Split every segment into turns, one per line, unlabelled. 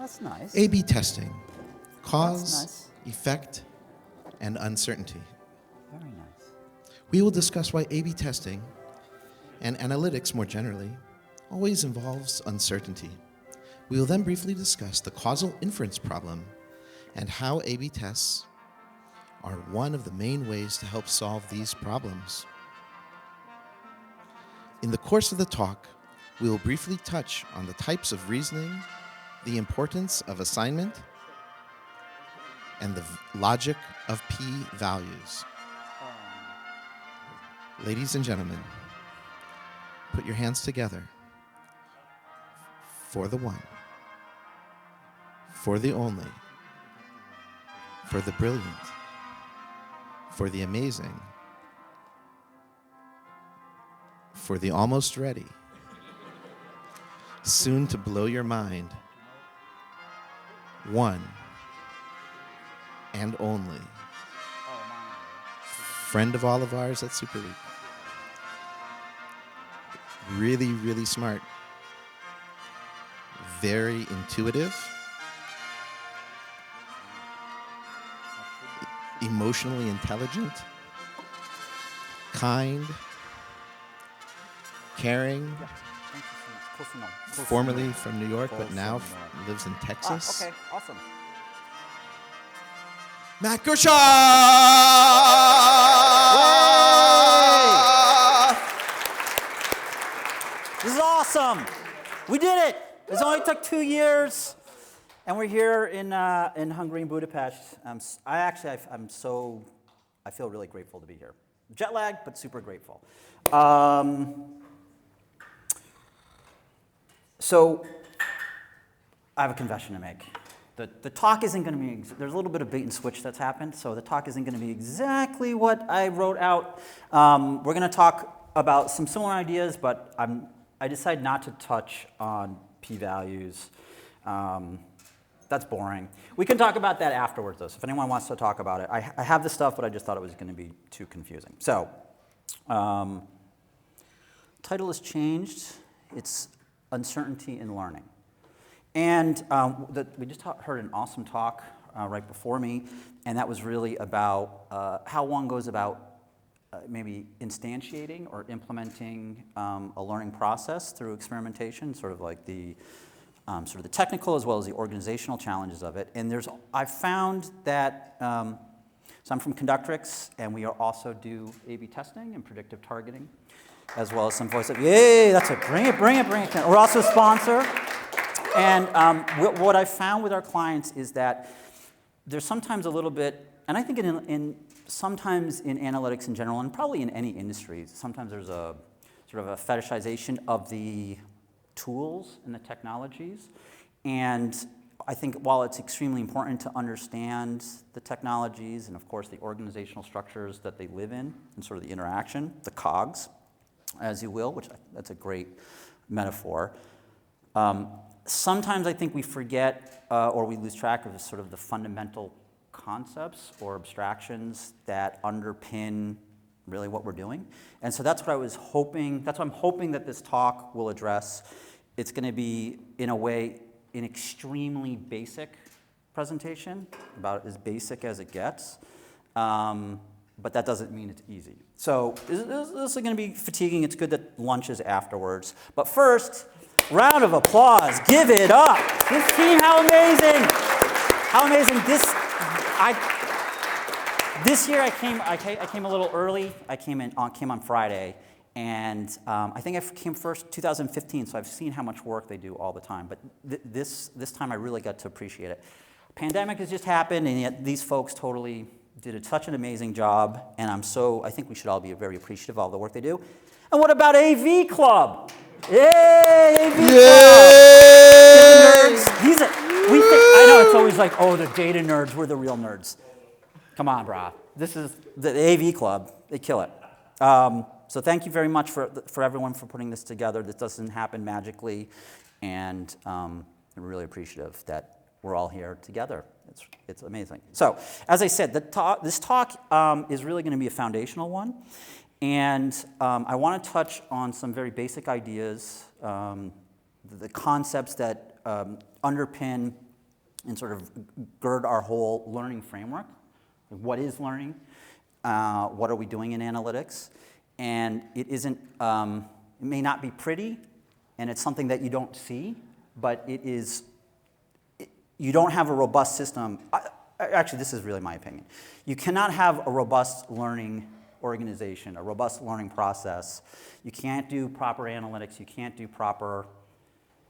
that's nice.
A/B testing, cause,
nice.
effect, and uncertainty.
Very nice.
We will discuss why A/B testing and analytics more generally always involves uncertainty. We will then briefly discuss the causal inference problem and how A/B tests are one of the main ways to help solve these problems. In the course of the talk, we will briefly touch on the types of reasoning, the importance of assignment, and the logic of p-values. Ladies and gentlemen, put your hands together for the one, for the only, for the brilliant, for the amazing, for the almost ready, soon to blow your mind, one and only, friend of all of ours at Superweek. Really, really smart, very intuitive, emotionally intelligent, kind, caring, formerly from New York, but now lives in Texas.
Okay, awesome.
Matt Gershoff!
This is awesome. We did it. It only took 2 years, and we're here in Hungary, in Budapest. I feel really grateful to be here. Jet lagged, but super grateful. So I have a confession to make. The talk isn't going to be, there's a little bit of bait and switch that's happened, so the talk isn't going to be exactly what I wrote out. We're going to talk about some similar ideas, but I decided not to touch on p-values. That's boring. We can talk about that afterwards, though, so if anyone wants to talk about it. I have the stuff, but I just thought it was going to be too confusing. So, title has changed. It's Uncertainty in Learning. And we just heard an awesome talk right before me, and that was really about how one goes about maybe instantiating or implementing a learning process through experimentation, sort of like the technical as well as the organizational challenges of it. And I found that, so I'm from Conductrics, and we also do A/B testing and predictive targeting, as well as some voice. Yay, that's it, bring it. We're also a sponsor. And what I found with our clients is that there's sometimes a little bit, and I think sometimes in analytics in general, and probably in any industry, sometimes there's a sort of a fetishization of the tools and the technologies. And I think while it's extremely important to understand the technologies and, of course, the organizational structures that they live in and sort of the interaction, the cogs, as you will, that's a great metaphor. Sometimes I think we forget or we lose track of sort of the fundamental concepts or abstractions that underpin really what we're doing. And so that's what I'm hoping that this talk will address. It's going to be, in a way, an extremely basic presentation, about as basic as it gets. But that doesn't mean it's easy. So this is going to be fatiguing. It's good that lunch is afterwards. But first, round of applause. Give it up. This team, how amazing. How amazing. This year I came a little early. I came on Friday. And I think I came first 2015, so I've seen how much work they do all the time. But this time I really got to appreciate it. Pandemic has just happened, and yet these folks totally did such an amazing job. And I think we should all be very appreciative of all the work they do. And what about AV Club? Yay, AV Club! Nerds. I know it's always like, oh, the data nerds, we're the real nerds. Come on, brah. This is the AV Club. They kill it. So thank you very much for everyone for putting this together. This doesn't happen magically, and I'm really appreciative that we're all here together. It's amazing. So as I said, this talk is really going to be a foundational one, and I want to touch on some very basic ideas, the concepts that underpin and sort of gird our whole learning framework. What is learning? What are we doing in analytics? And it isn't, it may not be pretty, and it's something that you don't see, but it is, you don't have a robust system. Actually, this is really my opinion. You cannot have a robust learning organization, a robust learning process. You can't do proper analytics. You can't do proper,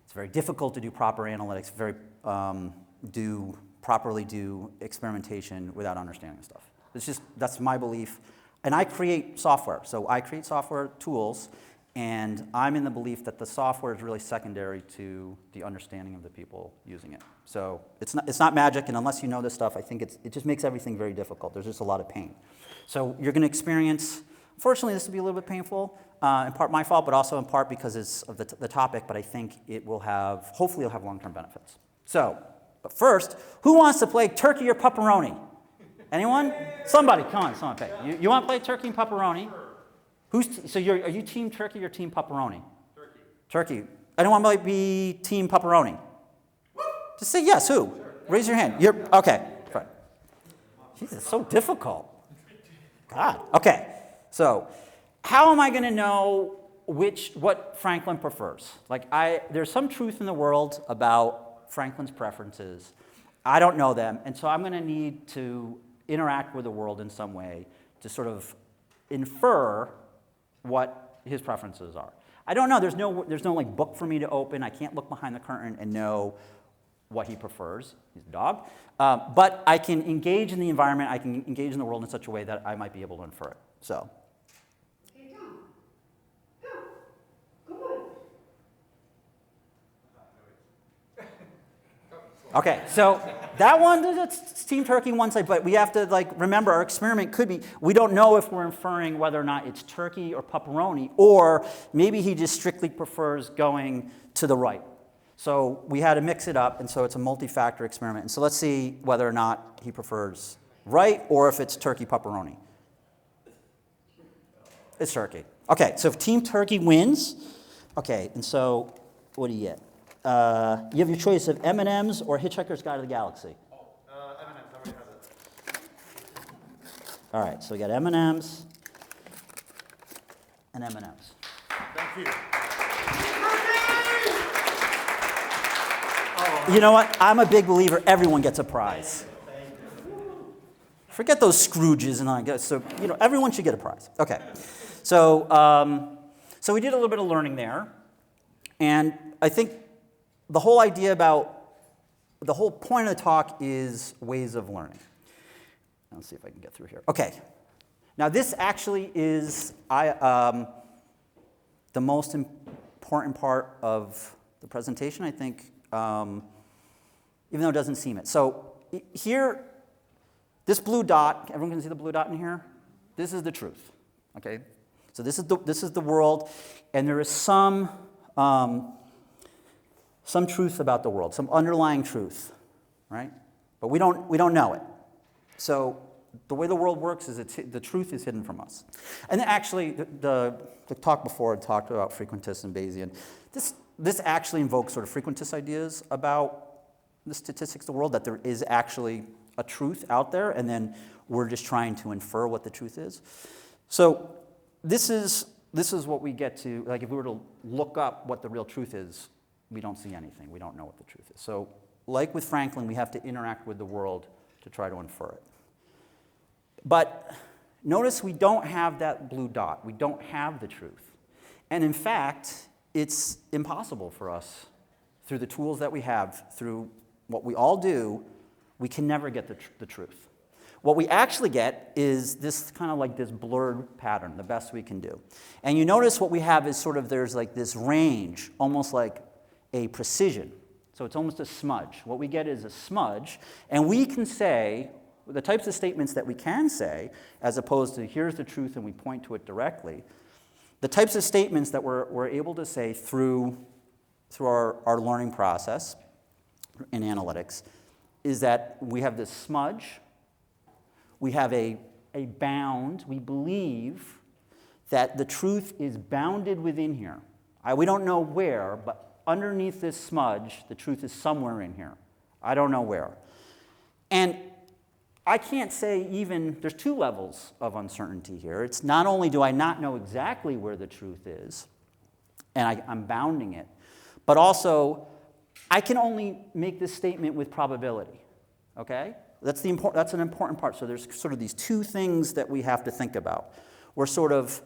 it's very difficult to do proper analytics, properly do experimentation without understanding stuff. It's just, that's my belief. And I create software. So I create software tools, and I'm in the belief that the software is really secondary to the understanding of the people using it. So it's not magic, and unless you know this stuff, I think it just makes everything very difficult. There's just a lot of pain. So you're going to experience, unfortunately, this will be a little bit painful, in part my fault, but also in part because it's of the topic, but I think it will have, hopefully it'll have long-term benefits. So, but first, who wants to play turkey or pepperoni? Anyone? Somebody, come on, someone play. You want to play turkey and pepperoni? So are you team turkey or team pepperoni? Turkey. Turkey. Anyone might be team pepperoni? Just say yes. Who? Sure. Raise your hand. You're okay. Fine. Jeez, it's so difficult. God. Okay. So, how am I going to know what Franklin prefers? Like, there's some truth in the world about Franklin's preferences. I don't know them, and so I'm going to need to interact with the world in some way to sort of infer what his preferences are. I don't know. There's no like book for me to open. I can't look behind the curtain and know what he prefers. He's a dog. But I can engage in the environment. I can engage in the world in such a way that I might be able to infer it. So.
Hey, Tom. Come on.
Okay, so that one, that's Team Turkey one side, but we have to remember our experiment could be, we don't know if we're inferring whether or not it's turkey or pepperoni, or maybe he just strictly prefers going to the right. So we had to mix it up, and so it's a multi-factor experiment. And so let's see whether or not he prefers right or if it's turkey pepperoni. It's turkey. Okay, so if Team Turkey wins, okay, and so what do you get? You have your choice of M&M's or Hitchhiker's Guide to the Galaxy.
M&M's, I already have it.
All right, so we got M&M's and M&M's.
Thank you.
You know what? I'm a big believer. Everyone gets a prize. Forget those Scrooges and all that. So everyone should get a prize. Okay, so so we did a little bit of learning there, and I think the whole idea about the whole point of the talk is ways of learning. Let's see if I can get through here. Okay, now this actually is the most important part of the presentation, I think. Even though it doesn't seem it. So here, this blue dot, everyone can see the blue dot in here? This is the truth, okay? So this is the world, and there is some truth about the world, some underlying truth, right? But we don't know it. So the way the world works is the truth is hidden from us. And then actually, the talk before talked about frequentist and Bayesian. This actually invokes sort of frequentist ideas about the statistics of the world, that there is actually a truth out there, and then we're just trying to infer what the truth is. So this is what we get to, like if we were to look up what the real truth is, we don't see anything. We don't know what the truth is. So like with Franklin, we have to interact with the world to try to infer it. But notice we don't have that blue dot. We don't have the truth. And in fact, it's impossible for us, through the tools that we have, through what we all do, we can never get the truth. What we actually get is this kind of like this blurred pattern, the best we can do. And you notice what we have is sort of, there's like this range, almost like a precision. So it's almost a smudge. What we get is a smudge, and we can say, the types of statements that we can say, as opposed to here's the truth and we point to it directly, the types of statements that we're able to say through our learning process in analytics is that we have this smudge, we have a bound, we believe that the truth is bounded within here. We don't know where, but underneath this smudge, the truth is somewhere in here. I don't know where. And I can't say even, there's two levels of uncertainty here. It's not only do I not know exactly where the truth is, and I'm bounding it, but also I can only make this statement with probability, okay? That's an important part. So there's sort of these two things that we have to think about. We're sort of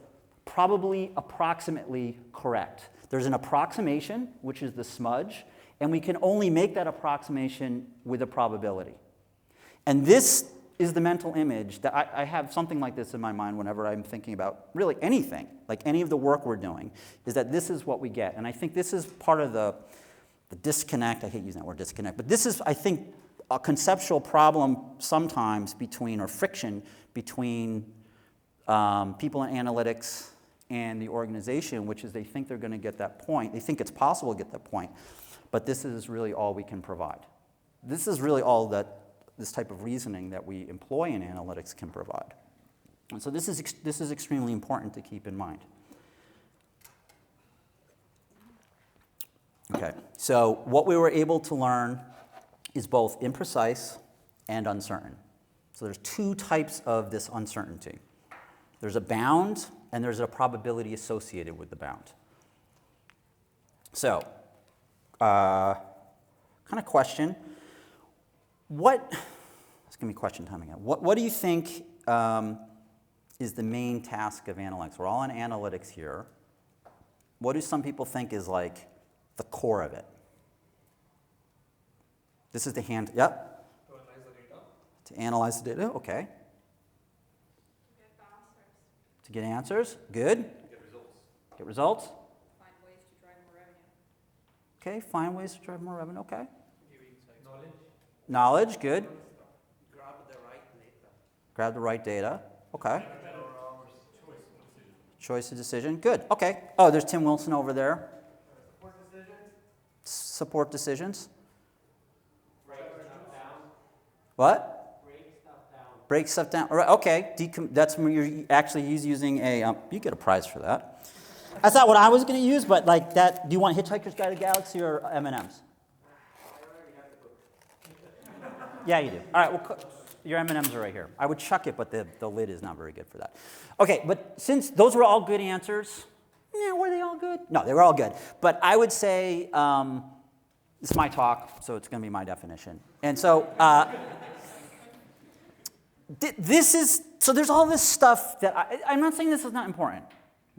probably approximately correct. There's an approximation, which is the smudge, and we can only make that approximation with a probability. And this is the mental image that I have something like this in my mind whenever I'm thinking about really anything, like any of the work we're doing, is that this is what we get. And I think this is part of the disconnect. I hate using that word disconnect, but this is, I think, a conceptual problem sometimes between, or friction between people in analytics and the organization, which is they think they're going to get that point. They think it's possible to get that point, but this is really all we can provide. This is really all that this type of reasoning that we employ in analytics can provide. And so this is extremely important to keep in mind. Okay, so what we were able to learn is both imprecise and uncertain. So there's two types of this uncertainty. There's a bound, and there's a probability associated with the bound. So, kind of question. It's going to be question time again. What do you think is the main task of analytics? We're all in analytics here. What do some people think is like the core of it? This is the hand, yep.
To analyze the data.
To analyze the data, okay. To get answers, good.
Get results.
Get results.
Find ways to drive more revenue.
Okay, find ways to drive more revenue, okay.
Knowledge.
Knowledge, good.
Grab the right data.
Grab the right data, okay. Choice of decision, good, okay. Oh, there's Tim Wilson over there.
Support decisions.
Support decisions.
Break stuff down.
What?
Break stuff down.
Break stuff down. All right, okay. That's when you're actually using a. You get a prize for that. That's not what I was going to use, but like that. Do you want Hitchhiker's Guide to the Galaxy or M&Ms?
I already have the book.
Yeah, you do. All right. Well, your M&Ms are right here. I would chuck it, but the lid is not very good for that. Okay, but since those were all good answers, yeah, were they all good? No, they were all good. But I would say it's my talk, so it's going to be my definition. And so. So there's all this stuff that I'm not saying this is not important.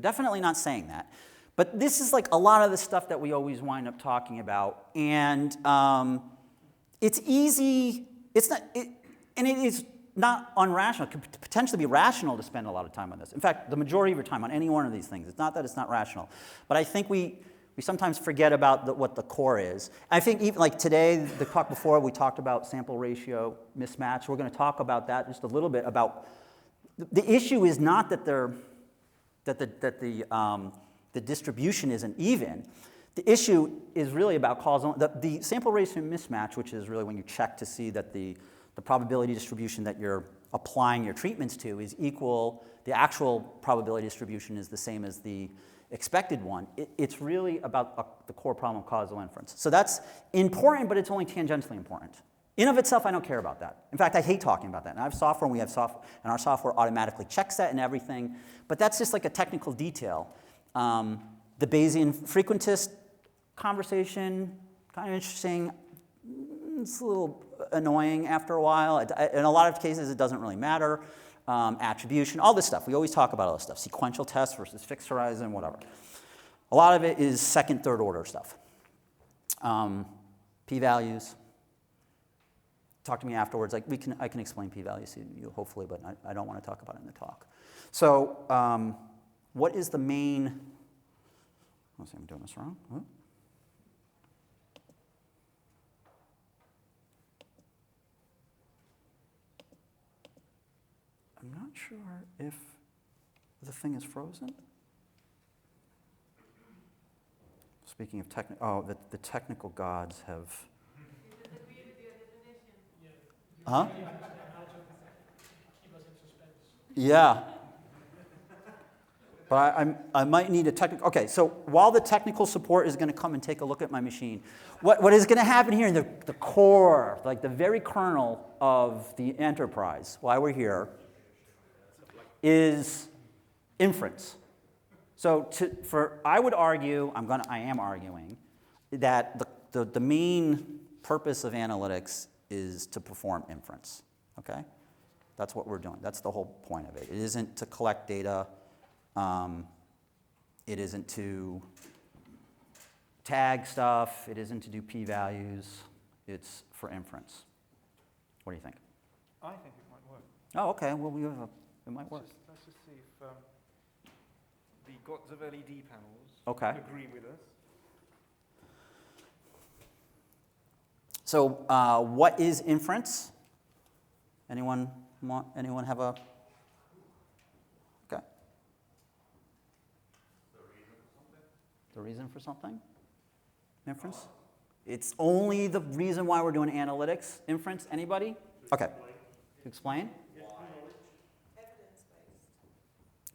Definitely not saying that. But this is like a lot of the stuff that we always wind up talking about. And it's easy, and it is not unrational. It could potentially be rational to spend a lot of time on this. In fact, the majority of your time on any one of these things. It's not that it's not rational. But I think we sometimes forget about what the core is. I think even like today, the talk before, we talked about sample ratio mismatch. We're going to talk about that just a little bit. About the issue is not that the distribution isn't even. The issue is really about causal. The sample ratio mismatch, which is really when you check to see that the probability distribution that you're applying your treatments to is equal. The actual probability distribution is the same as the expected one. It's really about the core problem of causal inference. So that's important, but it's only tangentially important. In of itself, I don't care about that. In fact, I hate talking about that. And I have software, and we have software, and our software automatically checks that and everything. But that's just like a technical detail. The Bayesian frequentist conversation, kind of interesting. It's a little annoying after a while. In a lot of cases, it doesn't really matter. Attribution, all this stuff. We always talk about all this stuff. Sequential tests versus fixed horizon, whatever. A lot of it is second, third order stuff. P-values. Talk to me afterwards. Like I can explain p-values to you, hopefully, but I don't want to talk about it in the talk. So what is the main... Let's see, I'm doing this wrong. What? I'm not sure if the thing is frozen. Speaking of the technical gods have. Huh?
Keep us in suspense.
Yeah. But I might need a technical, okay, so while the technical support is going to come and take a look at my machine, what is going to happen here in the core, like the very kernel of the enterprise, why we're here, is inference. So I would argue, I am arguing, that the main purpose of analytics is to perform inference, okay? That's what we're doing. That's the whole point of it. It isn't to collect data. It isn't to tag stuff. It isn't to do p-values. It's for inference. What do you think?
I think it might work.
Oh, okay. Well, it might work.
Let's just see if the gods of LED panels
Okay.
agree with us.
So, what is inference? Anyone have a? Okay. The reason for something? Inference? It's only the reason why we're doing analytics. Inference? Anybody? Okay. Explain.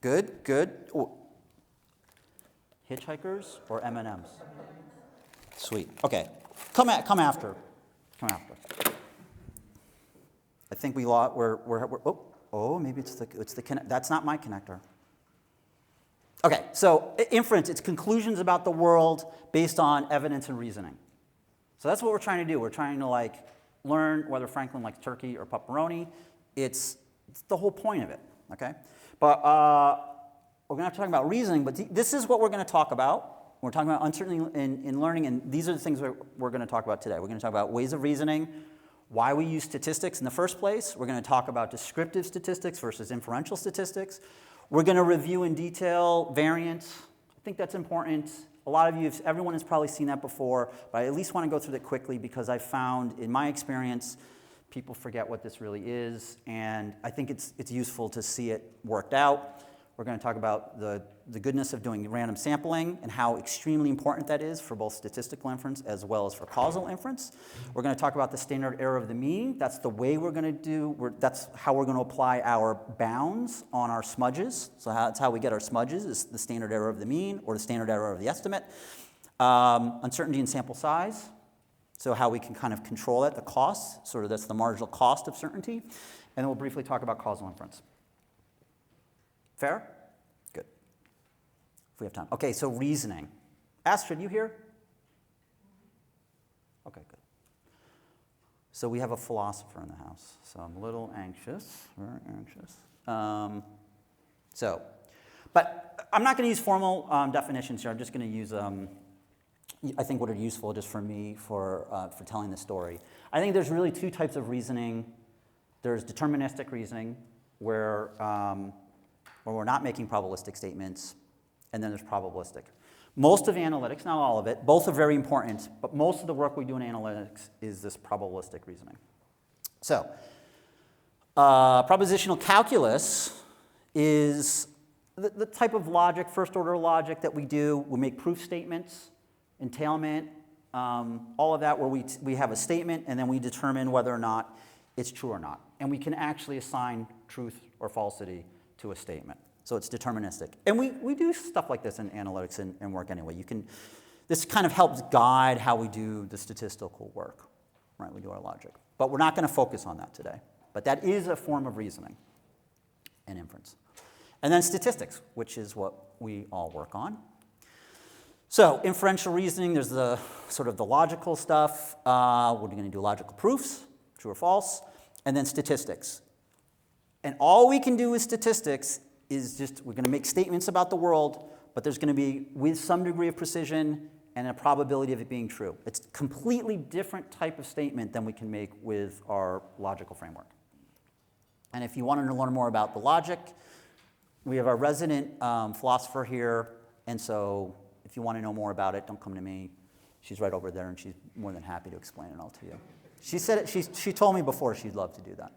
Good. Good. Ooh. Hitchhikers or M&Ms? Sweet. Okay. Come after. Come after. I think we lost. Maybe it's the connect. That's not my connector. Okay, so inference, it's conclusions about the world based on evidence and reasoning. So that's what we're trying to do. We're trying to learn whether Franklin likes turkey or pepperoni. It's the whole point of it. Okay, but we're going to talk about reasoning. But this is what we're going to talk about. We're talking about uncertainty in learning, and these are the things we're going to talk about today. We're going to talk about ways of reasoning, why we use statistics in the first place. We're going to talk about descriptive statistics versus inferential statistics. We're going to review in detail variance. I think that's important. A lot of you, everyone has probably seen that before, but I at least want to go through that quickly because I found, in my experience, people forget what this really is, and I think it's useful to see it worked out. We're going to talk about the goodness of doing random sampling and how extremely important that is for both statistical inference as well as for causal inference. We're going to talk about the standard error of the mean. That's the way we're going to do, that's how we're going to apply our bounds on our smudges. So that's how we get our smudges, is the standard error of the mean or the standard error of the estimate. Uncertainty in sample size, so how we can kind of control it, the cost, sort of that's the marginal cost of certainty. And then we'll briefly talk about causal inference. Fair? Good. If we have time. Okay, so reasoning. Astrid, you here? Okay, good. So we have a philosopher in the house, so I'm a little anxious, very anxious. But I'm not going to use formal definitions here. I'm just going to use, I think, what are useful just for me for telling the story. I think there's really two types of reasoning. There's deterministic reasoning, where we're not making probabilistic statements, and then there's probabilistic. Most of analytics, not all of it, both are very important, but most of the work we do in analytics is this probabilistic reasoning. So, propositional calculus is the type of logic, first-order logic that we do. We make proof statements, entailment, all of that, where we have a statement, and then we determine whether or not it's true or not. And we can actually assign truth or falsity to a statement. So it's deterministic. And we do stuff like this in analytics and work anyway. This kind of helps guide how we do the statistical work, right? We do our logic. But we're not going to focus on that today. But that is a form of reasoning and inference. And then statistics, which is what we all work on. So inferential reasoning, there's the sort of the logical stuff. We're going to do logical proofs, true or false, and then statistics. And all we can do with statistics is we're going to make statements about the world, but there's going to be, with some degree of precision and a probability of it being true. It's a completely different type of statement than we can make with our logical framework. And if you wanted to learn more about the logic, we have our resident philosopher here, and so if you want to know more about it, don't come to me. She's right over there, and she's more than happy to explain it all to you. She said it. She told me before she'd love to do that.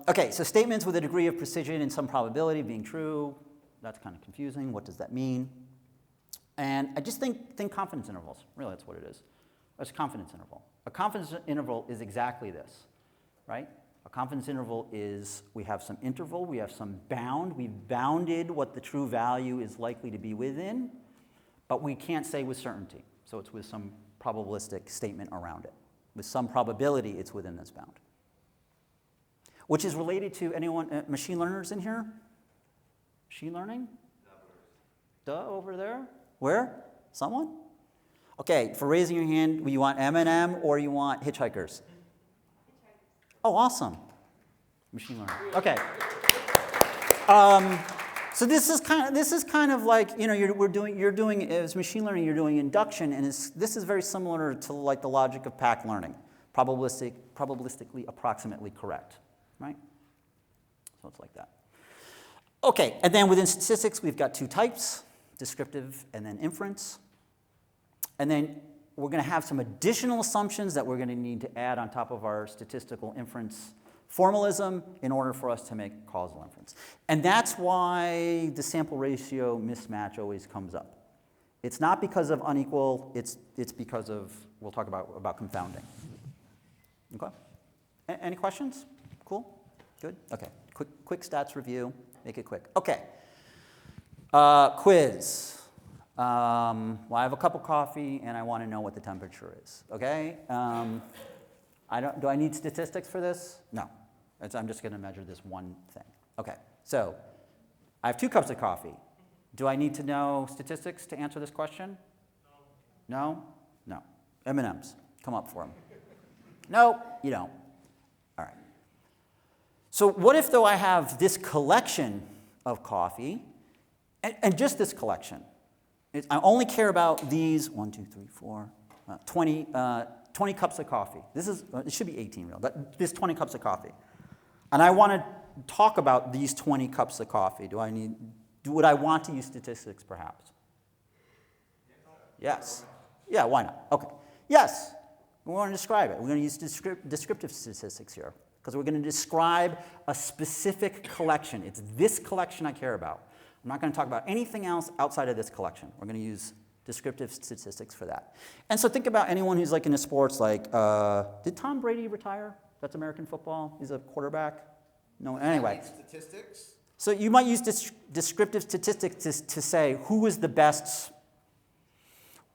Okay, so statements with a degree of precision and some probability of being true. That's kind of confusing. What does that mean? And I just think confidence intervals. Really, that's what it is. It's a confidence interval. A confidence interval is exactly this, right? A confidence interval is we have some interval, we have some bound, we've bounded what the true value is likely to be within, but we can't say with certainty. So it's with some probabilistic statement around it. With some probability, it's within this bound. Which is related to anyone, machine learners in here? Machine learning? Duh, over there. Where? Someone? Okay, for raising your hand, you want M&M or you want hitchhikers? Oh, awesome. Machine learning. Okay. So this is kind of like, you know, you're doing as machine learning, you're doing induction, and this is very similar to like the logic of pack learning, probabilistically approximately correct, right? So it's like that. Okay, and then within statistics, we've got two types, descriptive and then inference. And then we're going to have some additional assumptions that we're going to need to add on top of our statistical inference formalism in order for us to make causal inference. And that's why the sample ratio mismatch always comes up. It's not because of unequal, it's because of, we'll talk about confounding. Okay? Any questions? Cool? Good? Okay. Quick stats review. Make it quick. Okay. Quiz. Well, I have a cup of coffee and I want to know what the temperature is. Okay? Do I need statistics for this? No. I'm just going to measure this one thing. Okay. So I have 2 cups of coffee. Do I need to know statistics to answer this question? No? No. M&Ms. Come up for them. No, you don't. All right. So what if, though, I have this collection of coffee, and just this collection? I only care about these 1, 2, 3, 4, 20 cups of coffee. It should be 18 real, but this 20 cups of coffee. And I want to talk about these 20 cups of coffee. Would I want to use statistics, perhaps? Yes. Yeah, why not? Okay. Yes. We want to describe it. We're going to use descriptive statistics here because we're going to describe a specific collection. It's this collection I care about. I'm not going to talk about anything else outside of this collection. We're going to use descriptive statistics for that. And so think about anyone who's like into sports, like, did Tom Brady retire? That's American football. He's a quarterback. No, anyway.
Statistics?
So you might use descriptive statistics to say who is the best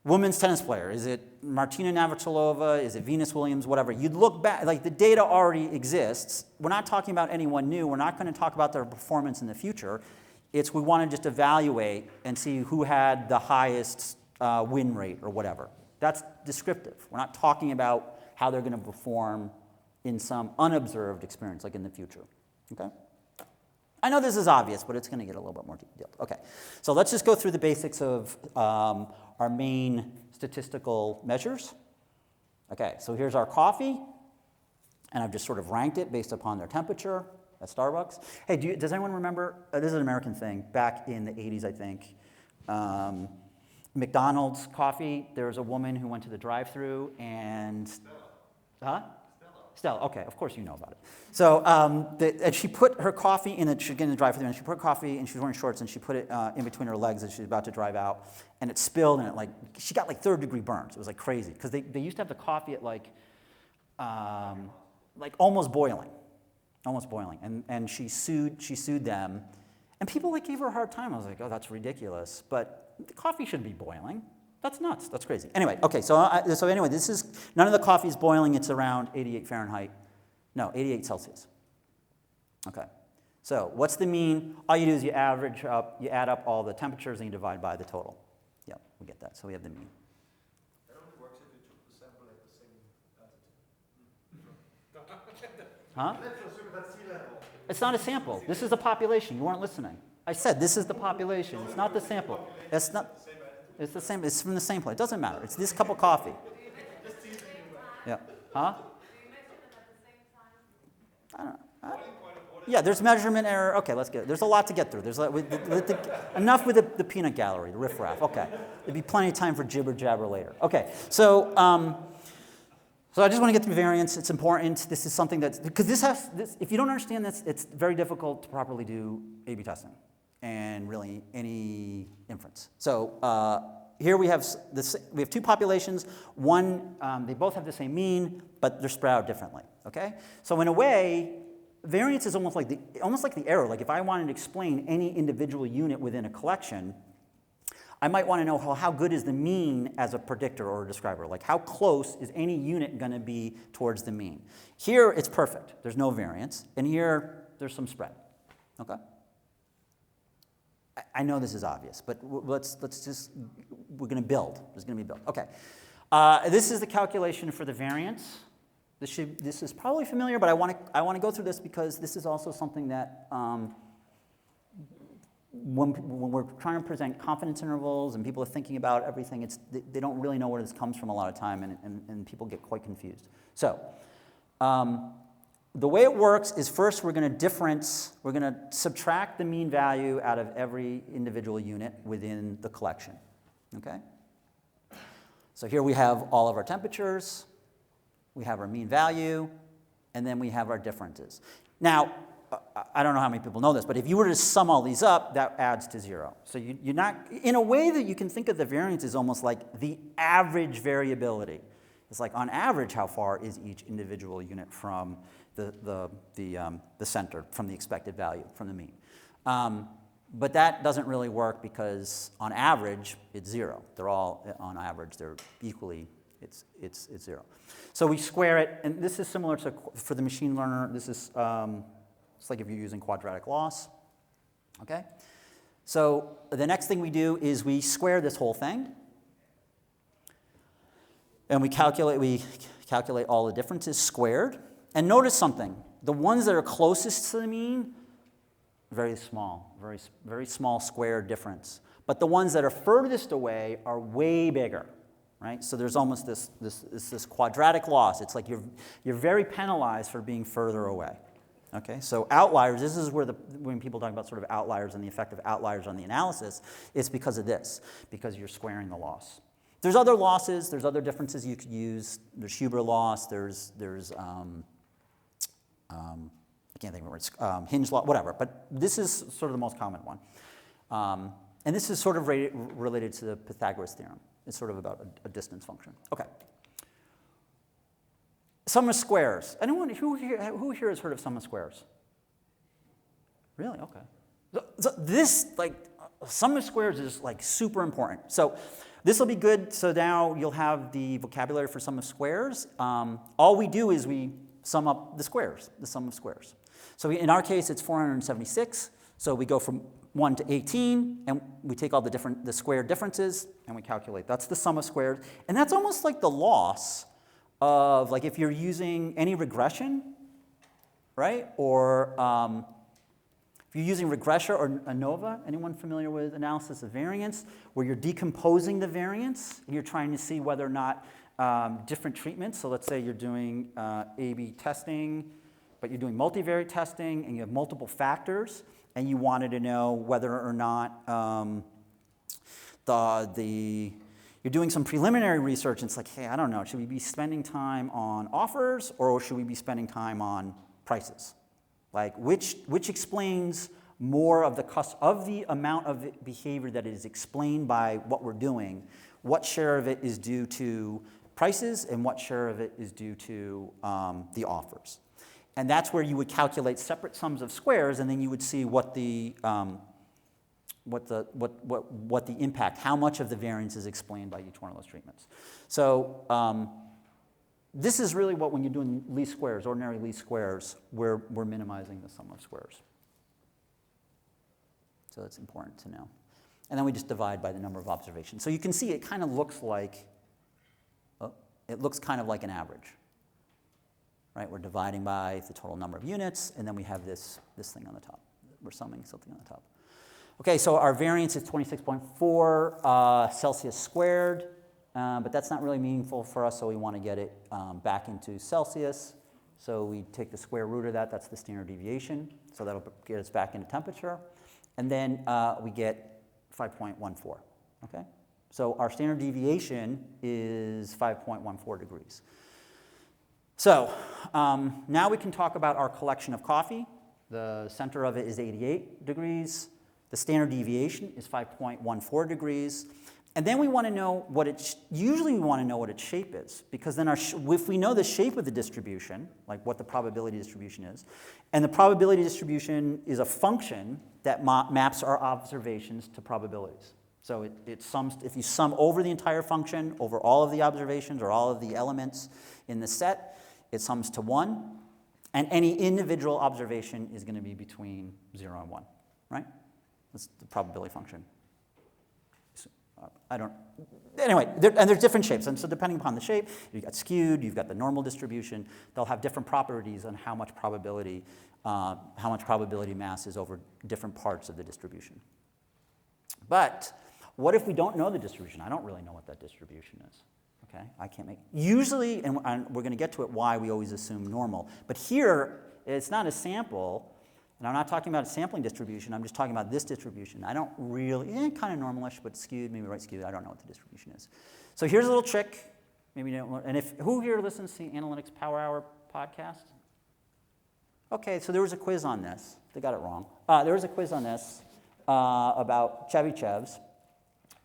women's tennis player. Is it Martina Navratilova? Is it Venus Williams? Whatever. You'd look back, like the data already exists. We're not talking about anyone new. We're not going to talk about their performance in the future. We want to just evaluate and see who had the highest win rate or whatever. That's descriptive. We're not talking about how they're going to perform in some unobserved experience, like in the future. Okay? I know this is obvious, but it's going to get a little bit more detailed. Okay, so let's just go through the basics of our main statistical measures. Okay, so here's our coffee, and I've just sort of ranked it based upon their temperature at Starbucks. Hey, does anyone remember, this is an American thing, back in the 80s, I think, McDonald's coffee, there was a woman who went to the drive-thru and... Stella. Stella, okay, of course you know about it. So, and she put her coffee in the drive-thru, and she put coffee, and she was wearing shorts, and she put it in between her legs as she was about to drive out, and it spilled, and she got like third-degree burns. It was like crazy, because they used to have the coffee at like almost boiling. And she sued them, and people like gave her a hard time. I was like, oh, that's ridiculous, but the coffee shouldn't be boiling. That's nuts. That's crazy. Anyway, okay. So anyway, this is none of the coffee is boiling. It's around 88 Fahrenheit. No, 88 Celsius. Okay. So what's the mean? All you do is you average up, you add up all the temperatures, and you divide by the total. Yeah, we get that. So we have the mean.
That only works if you took the sample at the same altitude.
Huh?
Let's assume that's sea level.
It's not a sample. This is the population. You weren't listening. I said this is the population. It's not the sample. It's not. It's the same. It's from the same place. It doesn't matter. It's this cup of coffee. Yeah. Huh? I don't know. Yeah, there's measurement error. Okay, let's get it. There's a lot to get through. There's enough with the peanut gallery, the riffraff. Okay. There'll be plenty of time for jibber jabber later. Okay. So I just want to get through variance. It's important. This is something that's because if you don't understand this, it's very difficult to properly do A/B testing and really any inference. So here we have we have two populations. One, they both have the same mean, but they're spread out differently. Okay, so in a way, variance is almost like the error. Like if I wanted to explain any individual unit within a collection, I might want to know how good is the mean as a predictor or a describer. Like how close is any unit going to be towards the mean? Here it's perfect. There's no variance, and here there's some spread. Okay. I know this is obvious, but let's just, we're going to build. There's going to be build. Okay. This is the calculation for the variance. This is probably familiar, but I want to go through this because this is also something that when we're trying to present confidence intervals and people are thinking about everything, they don't really know where this comes from a lot of time, and people get quite confused. So the way it works is first we're going to subtract the mean value out of every individual unit within the collection. Okay? So here we have all of our temperatures, we have our mean value, and then we have our differences. Now, I don't know how many people know this, but if you were to sum all these up, that adds to 0. So you're not, in a way that you can think of the variance as almost like the average variability. It's like on average, how far is each individual unit from the center, from the expected value, from the mean. But that doesn't really work because on average, it's 0. They're all, on average, they're equally, it's 0. So we square it, and this is similar to, for the machine learner, this is, it's like if you're using quadratic loss, okay? So the next thing we do is we square this whole thing, and we calculate all the differences squared. And notice something, the ones that are closest to the mean, very small, very small square difference. But the ones that are furthest away are way bigger, right? So there's almost this quadratic loss. It's like you're very penalized for being further away. Okay, so outliers, this is where when people talk about sort of outliers and the effect of outliers on the analysis, it's because of this, because you're squaring the loss. There's other losses, there's other differences you could use. There's Huber loss, there's I can't think of the words, hinge loss, whatever, but this is sort of the most common one. And this is sort of related to the Pythagoras theorem. It's sort of about a distance function. Okay. Sum of squares. Anyone who here has heard of sum of squares? Really? Okay. So this, like, sum of squares is like super important. So this will be good. So now you'll have the vocabulary for sum of squares. All we do is we sum up the squares, the sum of squares. So in our case, it's 476. So we go from 1 to 18, and we take all the square differences, and we calculate. That's the sum of squares. And that's almost like the loss of, like, if you're using any regression, right? Or if you're using regression or ANOVA, anyone familiar with analysis of variance, where you're decomposing the variance, and you're trying to see whether or not different treatments, so let's say you're doing A/B testing, but you're doing multivariate testing, and you have multiple factors, and you wanted to know whether or not you're doing some preliminary research, and it's like, hey, I don't know, should we be spending time on offers, or should we be spending time on prices? Like, which explains more of the amount of behavior that is explained by what we're doing? What share of it is due to prices, and what share of it is due to the offers? And that's where you would calculate separate sums of squares, and then you would see what the impact, how much of the variance is explained by each one of those treatments. So this is really what, when you're doing least squares, ordinary least squares, we're minimizing the sum of squares. So that's important to know. And then we just divide by the number of observations. So you can see it kind of looks like, kind of like an average. Right? We're dividing by the total number of units, and then we have this thing on the top. We're summing something on the top. Okay, so our variance is 26.4 Celsius squared, but that's not really meaningful for us, so we want to get it back into Celsius. So we take the square root of that, that's the standard deviation, so that'll get us back into temperature. And then we get 5.14, okay? So our standard deviation is 5.14 degrees. So now we can talk about our collection of coffee. The center of it is 88 degrees. The standard deviation is 5.14 degrees. And then we want to know what usually we want to know what its shape is, because then if we know the shape of the distribution, like what the probability distribution is, and the probability distribution is a function that maps our observations to probabilities. So it sums, if you sum over the entire function, over all of the observations or all of the elements in the set, it sums to 1, and any individual observation is going to be between 0 and 1, right? That's the probability function. Anyway, there's different shapes, and so depending upon the shape, you've got skewed, you've got the normal distribution, they'll have different properties on how much probability mass is over different parts of the distribution. But what if we don't know the distribution? I don't really know what that distribution is. Okay, I can't make, usually, and we're going to get to it why we always assume normal, but here, it's not a sample. And I'm not talking about a sampling distribution, I'm just talking about this distribution. I don't really, kind of normalish, but skewed, maybe right skewed, I don't know what the distribution is. So here's a little trick. Maybe you don't, and who here listens to the Analytics Power Hour podcast? Okay, so there was a quiz on this. They got it wrong. There was a quiz on this about Chebyshevs.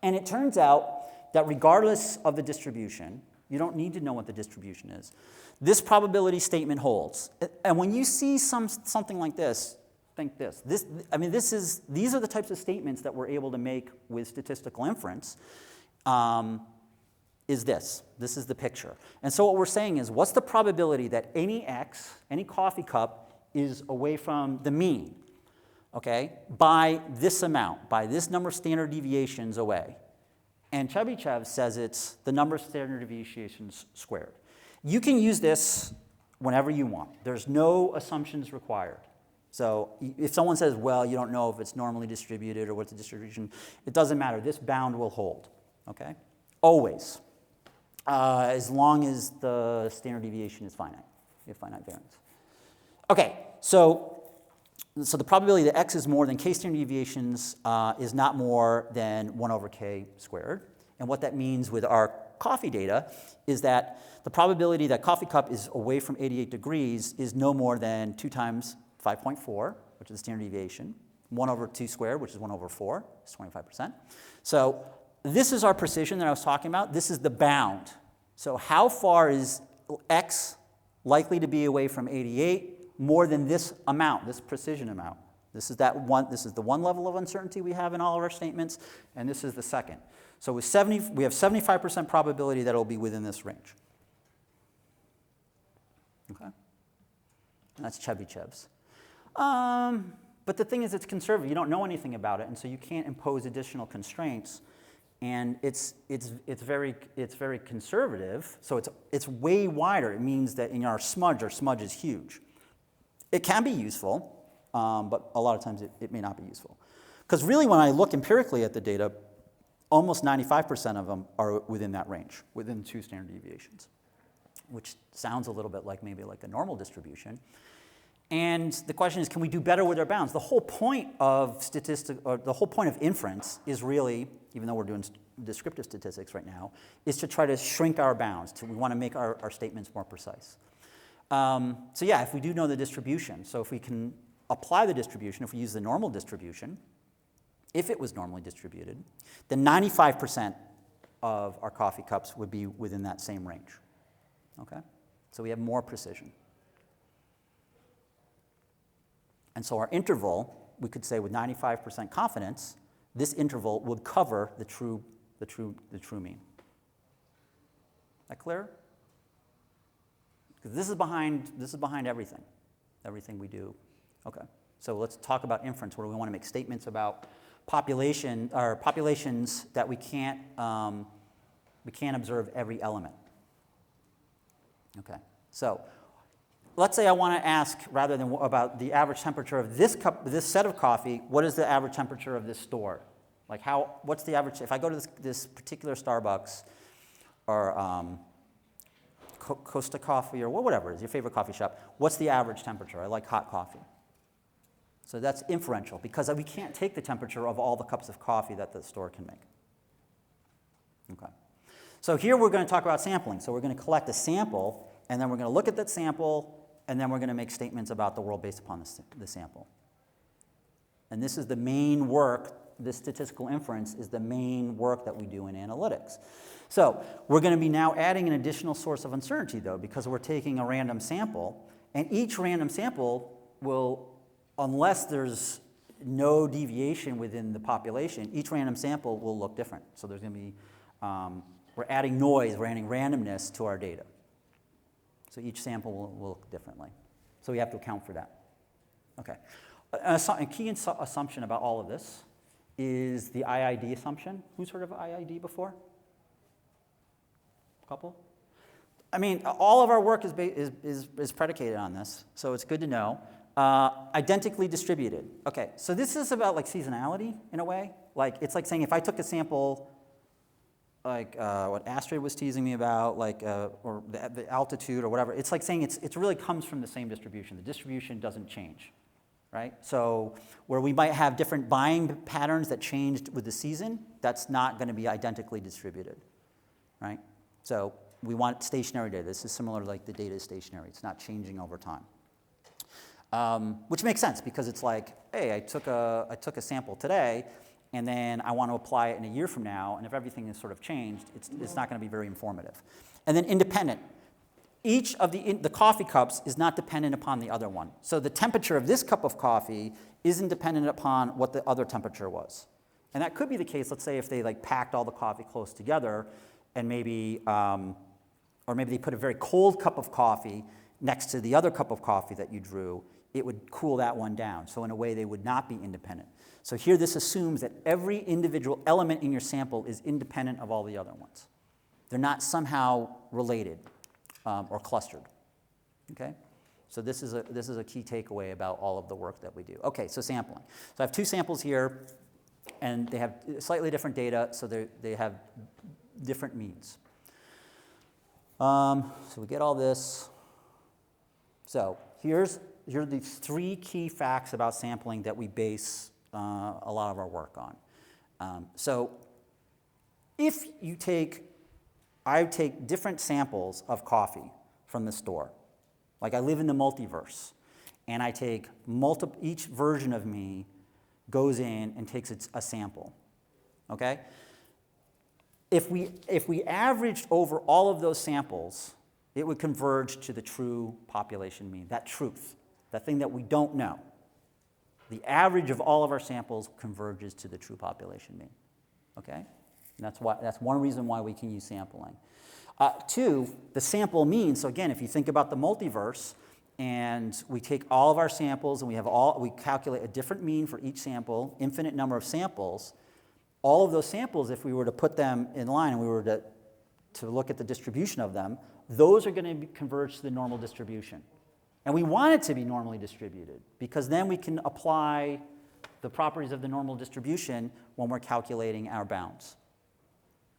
And it turns out that regardless of the distribution, you don't need to know what the distribution is. This probability statement holds. And when you see something like this, think this. These are the types of statements that we're able to make with statistical inference. Is this. This is the picture. And so what we're saying is, what's the probability that any x, any coffee cup, is away from the mean, okay, by this amount, by this number of standard deviations away? And Chebyshev says it's the number of standard deviations squared. You can use this whenever you want. There's no assumptions required. So if someone says, well, you don't know if it's normally distributed or what's the distribution, it doesn't matter. This bound will hold, okay? Always, as long as the standard deviation is finite. You have finite variance. Okay, so the probability that x is more than k standard deviations is not more than 1 over k squared. And what that means with our coffee data is that the probability that coffee cup is away from 88 degrees is no more than 2 times 5.4, which is the standard deviation, 1 over 2 squared, which is 1 over 4, it's 25%. So this is our precision that I was talking about. This is the bound. So how far is x likely to be away from 88? More than this amount, this precision amount. This is the one level of uncertainty we have in all of our statements, and this is the second. So we have 75% probability that it'll be within this range. Okay? And that's Chebyshev's. But the thing is, it's conservative. You don't know anything about it, and so you can't impose additional constraints. And it's very conservative. So it's way wider. It means that in our smudge is huge. It can be useful, but a lot of times it may not be useful. Because really, when I look empirically at the data, almost 95% of them are within that range, within 2 standard deviations, which sounds a little bit like maybe like a normal distribution. And the question is, can we do better with our bounds? The whole point of the whole point of inference is really, even though we're doing descriptive statistics right now, is to try to shrink our bounds. We want to make our statements more precise. So yeah, if we do know the distribution, so if we can apply the distribution, if we use the normal distribution, if it was normally distributed, then 95% of our coffee cups would be within that same range. Okay? So we have more precision. And so our interval, we could say with 95% confidence, this interval would cover the true mean. That clear? Because this is behind everything we do. Okay. So let's talk about inference, where we want to make statements about populations that we can't observe every element. Okay. So let's say I want to ask, rather than about the average temperature of this set of coffee, what is the average temperature of this store? Like what's the average, if I go to this particular Starbucks or Costa Coffee or whatever it is, your favorite coffee shop, what's the average temperature? I like hot coffee. So that's inferential, because we can't take the temperature of all the cups of coffee that the store can make. Okay. So here we're going to talk about sampling. So we're going to collect a sample, and then we're going to look at that sample, and then we're going to make statements about the world based upon the sample. And this is the main work this statistical inference is the main work that we do in analytics. So we're going to be now adding an additional source of uncertainty, though, because we're taking a random sample, and each random sample will, unless there's no deviation within the population, each random sample will look different. So there's going to be, we're adding noise, we're adding randomness to our data. So each sample will look differently. So we have to account for that. Okay. A key assumption about all of this is the IID assumption. Who's heard of IID before? Couple? I mean, all of our work is predicated on this, so it's good to know. Identically distributed. Okay, so this is about like seasonality in a way. Like it's like saying if I took a sample, like what Astrid was teasing me about, like or the altitude or whatever. It's like saying it really comes from the same distribution. The distribution doesn't change, right? So where we might have different buying patterns that changed with the season, that's not going to be identically distributed, right? So we want stationary data. This is similar like the data is stationary. It's not changing over time. Which makes sense because it's like, hey, I took a sample today, and then I want to apply it in a year from now, and if everything is sort of changed, it's not going to be very informative. And then independent. Each of the coffee cups is not dependent upon the other one. So the temperature of this cup of coffee isn't dependent upon what the other temperature was. And that could be the case, let's say, if they like packed all the coffee close together, and maybe, or maybe they put a very cold cup of coffee next to the other cup of coffee that you drew, it would cool that one down. So in a way, they would not be independent. So here, this assumes that every individual element in your sample is independent of all the other ones. They're not somehow related or clustered. Okay? So this is a key takeaway about all of the work that we do. Okay, so sampling. So I have two samples here, and they have slightly different data, so they have different means. So we get all this. So here are the three key facts about sampling that we base a lot of our work on. So if you I take different samples of coffee from the store. Like I live in the multiverse, and I take each version of me goes in and takes a sample, okay? If we averaged over all of those samples, it would converge to the true population mean, that truth, that thing that we don't know. The average of all of our samples converges to the true population mean, okay? And that's one reason why we can use sampling. Two, the sample mean, so again, if you think about the multiverse, and we take all of our samples, and we calculate a different mean for each sample, infinite number of samples, all of those samples, if we were to put them in line and we were to look at the distribution of them, those are going to converge to the normal distribution. And we want it to be normally distributed, because then we can apply the properties of the normal distribution when we're calculating our bounds.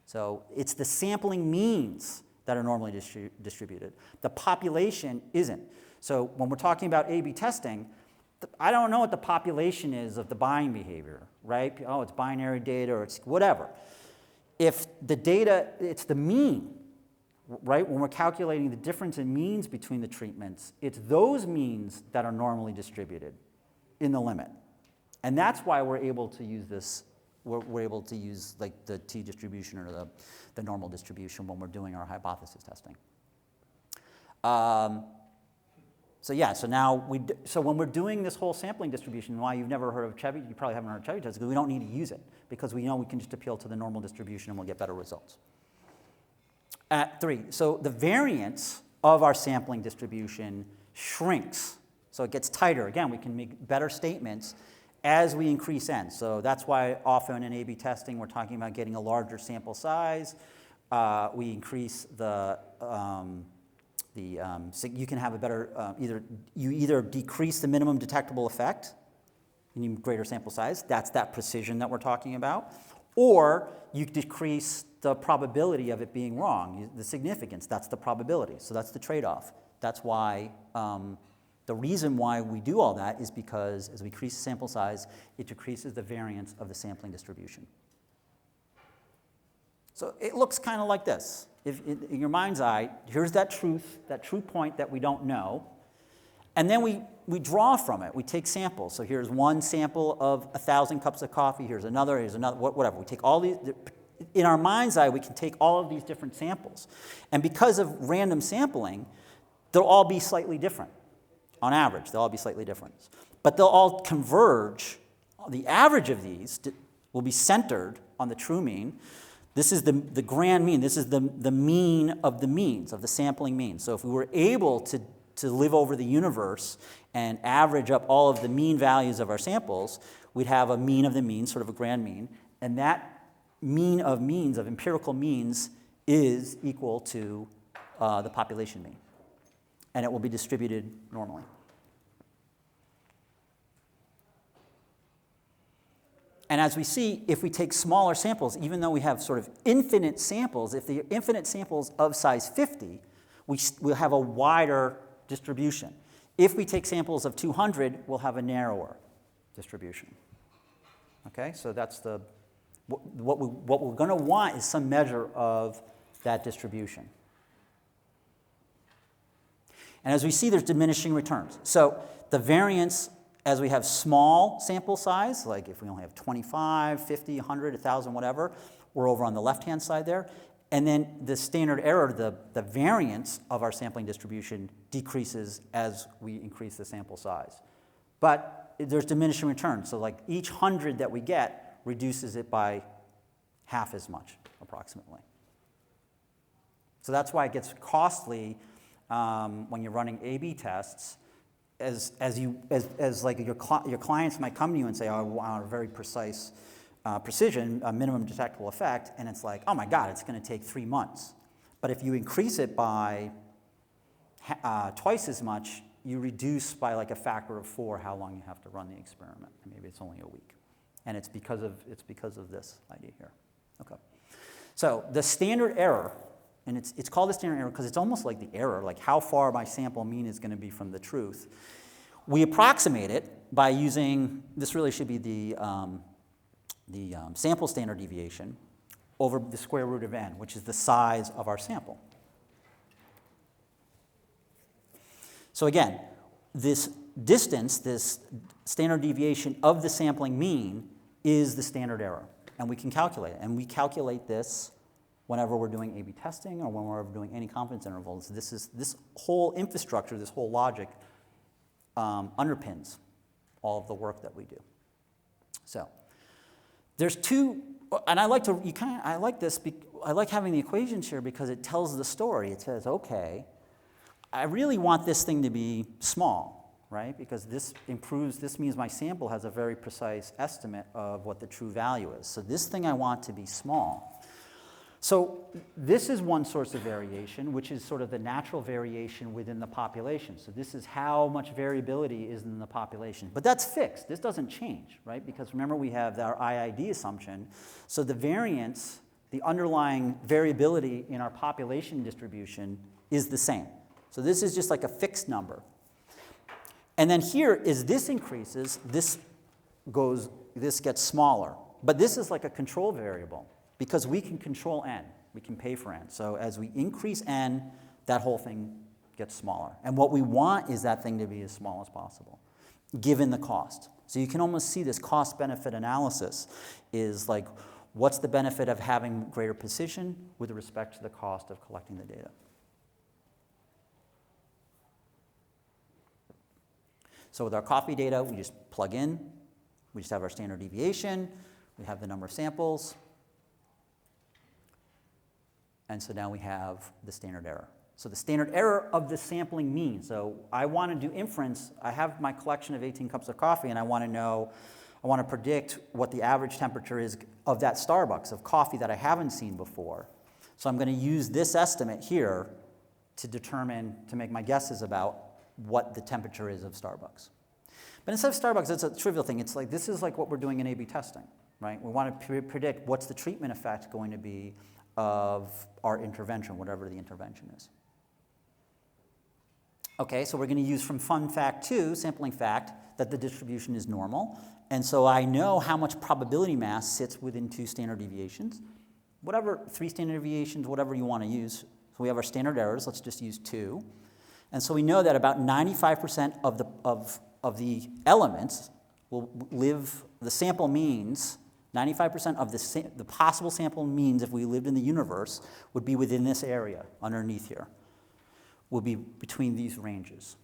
So it's the sampling means that are normally distributed. The population isn't. So when we're talking about A/B testing, I don't know what the population is of the buying behavior, right? Oh, it's binary data or it's whatever. If the data, it's the mean, right? When we're calculating the difference in means between the treatments, it's those means that are normally distributed in the limit. And that's why we're able to use this. We're able to use like the t-distribution or the normal distribution when we're doing our hypothesis testing. So yeah, so when we're doing this whole sampling distribution, why you've never heard of you probably haven't heard of Chebyshev, because we don't need to use it, because we know we can just appeal to the normal distribution and we'll get better results. At 3, so the variance of our sampling distribution shrinks, so it gets tighter. Again, we can make better statements as we increase n. So that's why often in A/B testing we're talking about getting a larger sample size. We increase so you can have a better, either decrease the minimum detectable effect, you need greater sample size, that's that precision that we're talking about, or you decrease the probability of it being wrong, the significance, that's the probability. So that's the trade-off. That's why, the reason why we do all that is because as we increase the sample size, it decreases the variance of the sampling distribution. So it looks kind of like this. If in your mind's eye, here's that true point that we don't know. And then we draw from it. We take samples. So here's one sample of 1,000 cups of coffee. Here's another, whatever. We take all these. In our mind's eye, we can take all of these different samples. And because of random sampling, they'll all be slightly different. On average, they'll all be slightly different. But they'll all converge. The average of these will be centered on the true mean. This is the grand mean. This is the mean of the means, of the sampling mean. So if we were able to live over the universe and average up all of the mean values of our samples, we'd have a mean of the mean, sort of a grand mean. And that mean of means, of empirical means, is equal to the population mean. And it will be distributed normally. And as we see, if we take smaller samples, even though we have sort of infinite samples, if the infinite samples of size 50, we'll have a wider distribution. If we take samples of 200, we'll have a narrower distribution. Okay, so that's what we're going to want is some measure of that distribution. And as we see, there's diminishing returns. So the variance, as we have small sample size, like if we only have 25, 50, 100, 1,000, whatever, we're over on the left-hand side there. And then the standard error, the variance of our sampling distribution decreases as we increase the sample size. But there's diminishing returns. So like each 100 that we get reduces it by half as much, approximately. So that's why it gets costly when you're running A/B tests. As like your clients might come to you and say, "Oh, I want a very precise precision, a minimum detectable effect," and it's like, "Oh my God, it's going to take 3 months." But if you increase it by twice as much, you reduce by like a factor of 4 how long you have to run the experiment. Maybe it's only a week, and it's because of this idea here. Okay, so the standard error. And it's called the standard error because it's almost like the error, like how far my sample mean is going to be from the truth. We approximate it by using, this really should be the sample standard deviation over the square root of n, which is the size of our sample. So again, this distance, this standard deviation of the sampling mean is the standard error. And we can calculate it. And we calculate this whenever we're doing A/B testing or when we're doing any confidence intervals. This whole infrastructure, this whole logic underpins all of the work that we do. So there's two, and I like having the equations here because it tells the story. It says, okay, I really want this thing to be small, right? Because this means my sample has a very precise estimate of what the true value is. So this thing I want to be small. So this is one source of variation, which is sort of the natural variation within the population. So this is how much variability is in the population. But that's fixed. This doesn't change, right? Because remember, we have our IID assumption. So the variance, the underlying variability in our population distribution is the same. So this is just like a fixed number. And then here, as this increases, this gets smaller. But this is like a control variable. Because we can control n, we can pay for n. So as we increase n, that whole thing gets smaller. And what we want is that thing to be as small as possible, given the cost. So you can almost see this cost-benefit analysis is like, what's the benefit of having greater precision with respect to the cost of collecting the data? So with our coffee data, we just plug in. We just have our standard deviation. We have the number of samples. And so now we have the standard error. So the standard error of the sampling mean. So I want to do inference. I have my collection of 18 cups of coffee, and I want to predict what the average temperature is of that Starbucks, of coffee that I haven't seen before. So I'm going to use this estimate here to make my guesses about what the temperature is of Starbucks. But instead of Starbucks, it's a trivial thing. It's like, this is like what we're doing in A/B testing, right? We want to predict what's the treatment effect going to be of our intervention, whatever the intervention is. Okay, so we're going to use from fun fact 2, sampling fact, that the distribution is normal. And so I know how much probability mass sits within 2 standard deviations. Whatever, 3 standard deviations, whatever you want to use. So we have our standard errors. Let's just use 2. And so we know that about 95% of the elements will live, the sample means, 95% of the possible sample means if we lived in the universe would be within this area underneath here, will be between these ranges.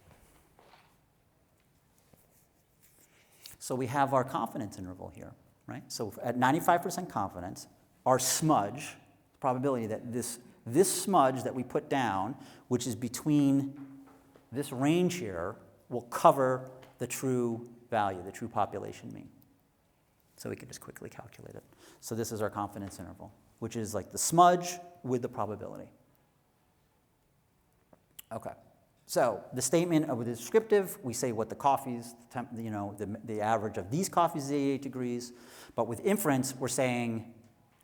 So we have our confidence interval here, right? So at 95% confidence, our smudge, probability that this smudge that we put down, which is between this range here, will cover the true value, the true population mean. So we can just quickly calculate it. So this is our confidence interval, which is like the smudge with the probability. Okay. So the statement of the descriptive, we say what the coffees, the average of these coffees is 88 degrees. But with inference, we're saying,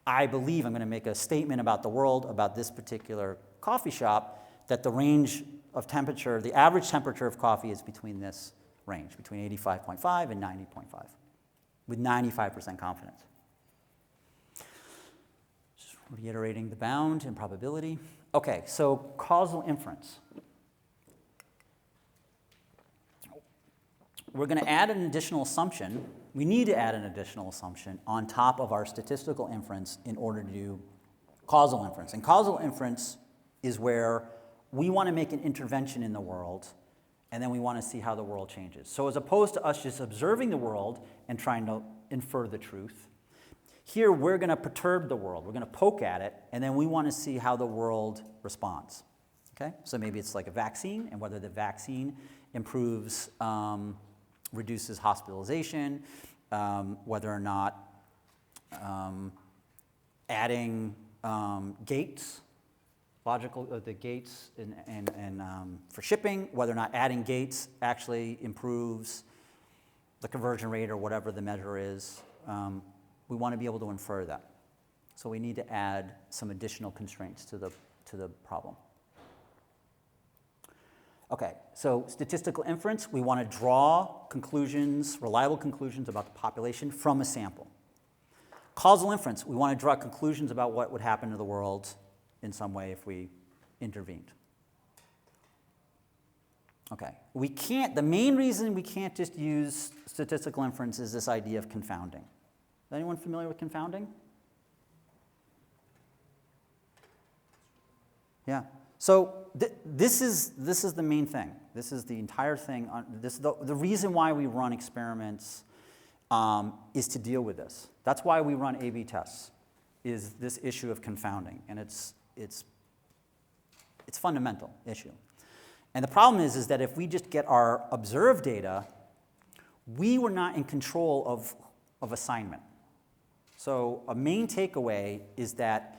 I believe I'm going to make a statement about the world, about this particular coffee shop, that the range of temperature, the average temperature of coffee is between this range, between 85.5 and 90.5, with 95% confidence. Just reiterating the bound and probability. Okay, so causal inference. We're going to add an additional assumption. We need to add an additional assumption on top of our statistical inference in order to do causal inference. And causal inference is where we want to make an intervention in the world, and then we want to see how the world changes. So as opposed to us just observing the world and trying to infer the truth, here we're going to perturb the world. We're going to poke at it, and then we want to see how the world responds. Okay? So maybe it's like a vaccine, and whether the vaccine improves, reduces hospitalization, whether or not adding gates, the gates for shipping, whether or not adding gates actually improves the conversion rate or whatever the measure is. We want to be able to infer that. So we need to add some additional constraints to the problem. Okay, so statistical inference, we want to draw conclusions, reliable conclusions about the population from a sample. Causal inference, we want to draw conclusions about what would happen to the world in some way if we intervened. Okay, the main reason we can't just use statistical inference is this idea of confounding. Is anyone familiar with confounding? Yeah. So this is the main thing. This is the entire thing. The reason why we run experiments is to deal with this. That's why we run A/B tests, is this issue of confounding, and it's fundamental issue. And the problem is that if we just get our observed data, we were not in control of assignment. So a main takeaway is that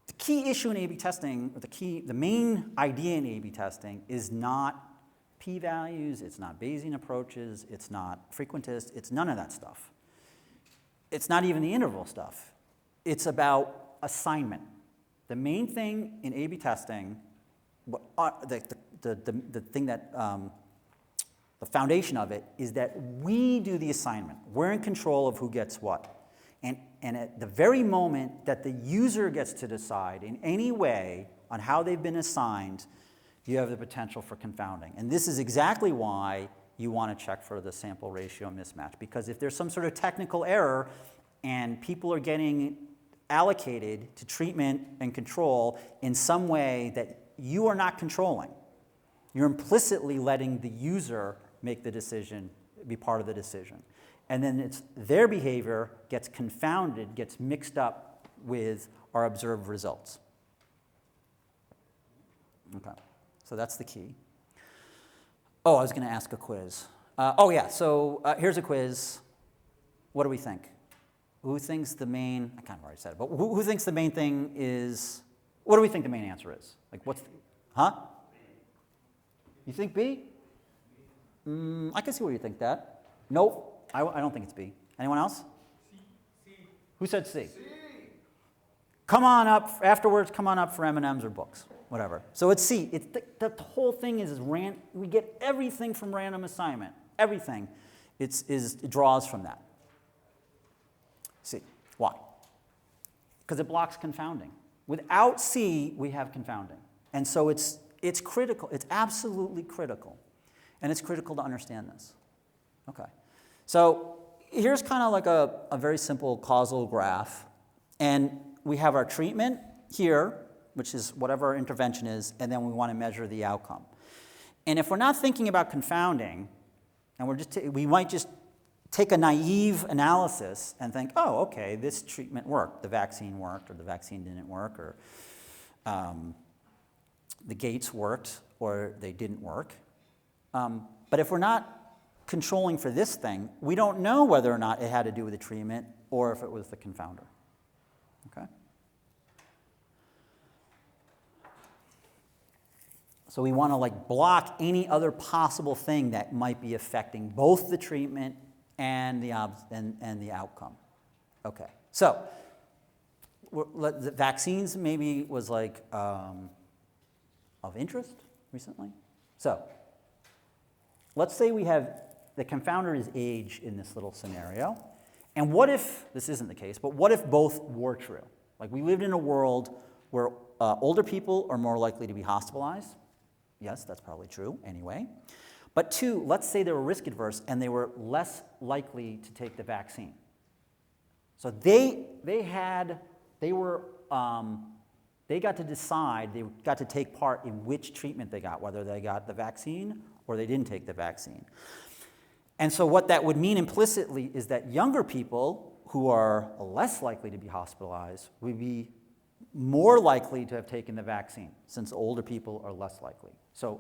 the key issue in A/B testing, the main idea in A/B testing is not p-values, it's not Bayesian approaches, it's not frequentist, it's none of that stuff. It's not even the interval stuff. It's about assignment. The main thing in A/B testing, the thing that, the foundation of it is that we do the assignment. We're in control of who gets what. And at the very moment that the user gets to decide in any way on how they've been assigned, you have the potential for confounding. And this is exactly why you want to check for the sample ratio mismatch. Because if there's some sort of technical error and people are getting allocated to treatment and control in some way that you are not controlling, you're implicitly letting the user make the decision, be part of the decision. And then their behavior gets confounded, gets mixed up with our observed results. Okay, so that's the key. Oh, I was going to ask a quiz. So here's a quiz. What do we think? Who thinks the main, I kind of already said it, but who thinks the main thing is, what do we think the main answer is? Like You think B? I can see where you think that. Nope. I don't think it's B. Anyone else?
C.
Who said C?
C.
Come on up afterwards. Come on up for M&Ms or books, whatever. So it's C. The whole thing is we get everything from random assignment. Everything, it draws from that. C. Why? Because it blocks confounding. Without C, we have confounding, and so it's it's critical. It's absolutely critical. And it's critical to understand this. Okay. So here's kind of like a very simple causal graph. And we have our treatment here, which is whatever our intervention is, and then we want to measure the outcome. And if we're not thinking about confounding, and we might just take a naive analysis and think, oh, okay, this treatment worked, the vaccine worked, or the vaccine didn't work, or the gates worked, or they didn't work. But if we're not controlling for this thing, we don't know whether or not it had to do with the treatment or if it was the confounder. Okay? So we want to like block any other possible thing that might be affecting both the treatment and the outcome. Okay. So the vaccines maybe was like of interest recently. So let's say we have the confounder is age in this little scenario. And what if, this isn't the case, but what if both were true? Like we lived in a world where older people are more likely to be hospitalized. Yes, that's probably true anyway. But two, let's say they were risk adverse and they were less likely to take the vaccine. So they got to decide, they got to take part in which treatment they got, whether they got the vaccine or they didn't take the vaccine. And so what that would mean implicitly is that younger people who are less likely to be hospitalized would be more likely to have taken the vaccine, since older people are less likely. So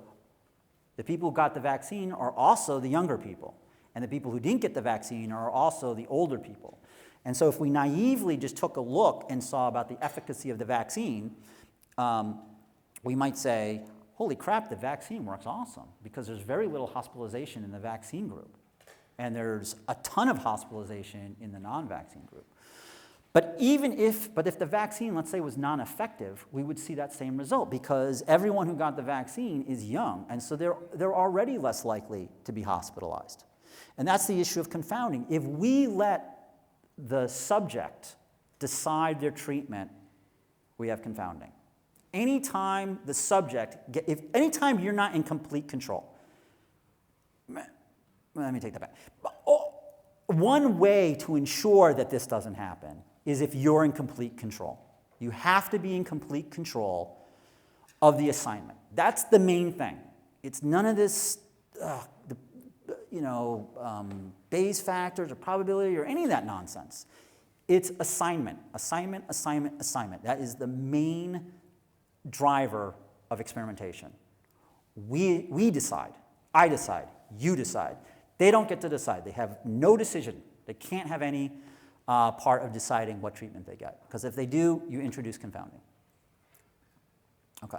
the people who got the vaccine are also the younger people, and the people who didn't get the vaccine are also the older people. And so if we naively just took a look and saw about the efficacy of the vaccine, we might say, holy crap, the vaccine works awesome, because there's very little hospitalization in the vaccine group. And there's a ton of hospitalization in the non-vaccine group. But if the vaccine, let's say, was non-effective, we would see that same result, because everyone who got the vaccine is young, and so they're already less likely to be hospitalized. And that's the issue of confounding. If we let the subject decide their treatment, we have confounding. Anytime the subject, anytime you're not in complete control, let me take that back. One way to ensure that this doesn't happen is if you're in complete control. You have to be in complete control of the assignment. That's the main thing. It's none of this, Bayes factors or probability or any of that nonsense. It's assignment, assignment, assignment, assignment. That is the main driver of experimentation. We decide. I decide. You decide. They don't get to decide. They have no decision. They can't have any part of deciding what treatment they get. Because if they do, you introduce confounding. Okay.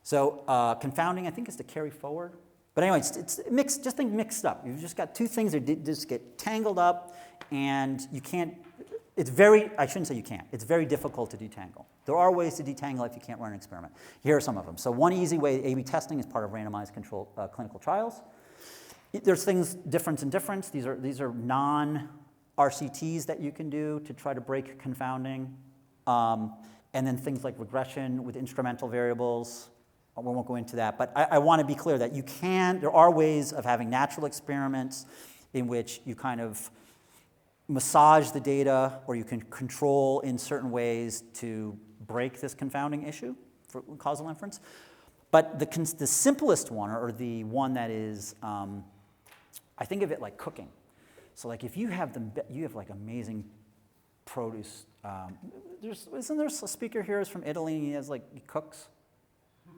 So confounding, I think, is to carry forward. But anyway, it's mixed. Just think mixed up. You've just got two things that just get tangled up, and you can't. I shouldn't say you can't. It's very difficult to detangle. There are ways to detangle if you can't run an experiment. Here are some of them. So one easy way, A/B testing is part of randomized controlled clinical trials. There's things, difference and difference. These are non-RCTs that you can do to try to break confounding. And then things like regression with instrumental variables. We won't go into that. But I want to be clear that there are ways of having natural experiments in which you kind of massage the data, or you can control in certain ways to break this confounding issue for causal inference. But the simplest one, or the one that is, I think of it like cooking. So like if you have like amazing produce. Isn't there a speaker here who's from Italy and he cooks?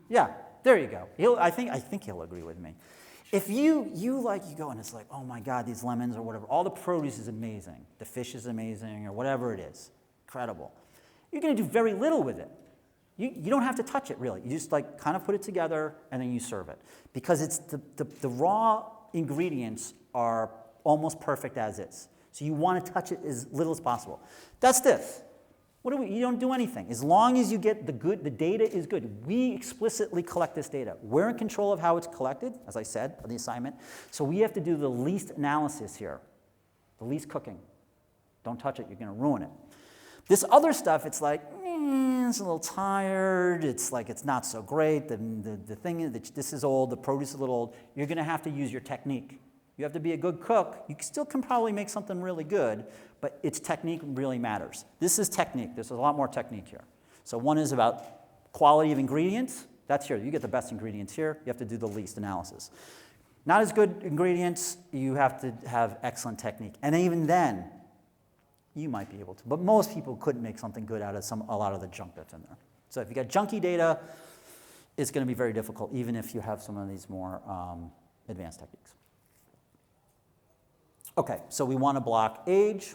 Yeah, there you go. I think he'll agree with me. If you go and it's like, oh my God, these lemons or whatever, all the produce is amazing. The fish is amazing or whatever it is, incredible. You're going to do very little with it. You don't have to touch it really. You just kind of put it together and then you serve it. Because it's the raw ingredients are almost perfect as is. So you want to touch it as little as possible. That's this. You don't do anything. As long as you get the data is good. We explicitly collect this data. We're in control of how it's collected, as I said, of the assignment. So we have to do the least analysis here, the least cooking. Don't touch it, you're going to ruin it. This other stuff, it's like, it's a little tired. It's like it's not so great. The thing is that this is old. The produce is a little old. You're going to have to use your technique. You have to be a good cook. You still can probably make something really good, but its technique really matters. This is technique. There's a lot more technique here. So one is about quality of ingredients. That's here. You get the best ingredients here. You have to do the least analysis. Not as good ingredients, you have to have excellent technique. And even then, you might be able to. But most people couldn't make something good out of a lot of the junk that's in there. So if you got junky data, it's going to be very difficult, even if you have some of these more advanced techniques. Okay, so we want to block age.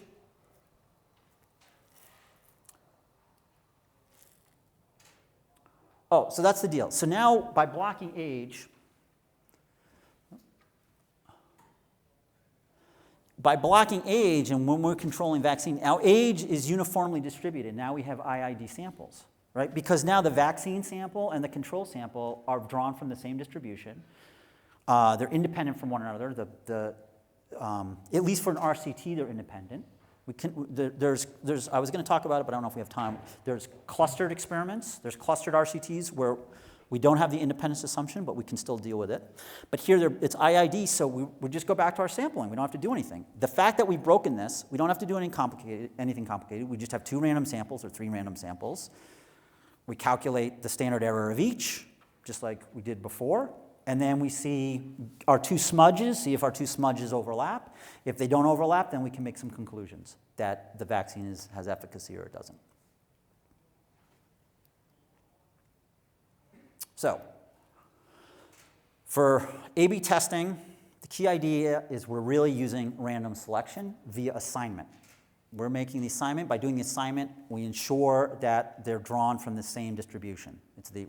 Oh, so that's the deal. So now, by blocking age, and when we're controlling vaccine, now age is uniformly distributed. Now we have IID samples, right? Because now the vaccine sample and the control sample are drawn from the same distribution. They're independent from one another. At least for an RCT, they're independent. I was going to talk about it, but I don't know if we have time. There's clustered experiments. There's clustered RCTs where we don't have the independence assumption, but we can still deal with it. But here it's IID, so we just go back to our sampling. We don't have to do anything. The fact that we've broken this, we don't have to do anything complicated. We just have 2 random samples or 3 random samples. We calculate the standard error of each, just like we did before. And then we see our 2 smudges, see if our 2 smudges overlap. If they don't overlap, then we can make some conclusions that the vaccine has efficacy or it doesn't. So, for A/B testing, the key idea is we're really using random selection via assignment. We're making the assignment. By doing the assignment, we ensure that they're drawn from the same distribution.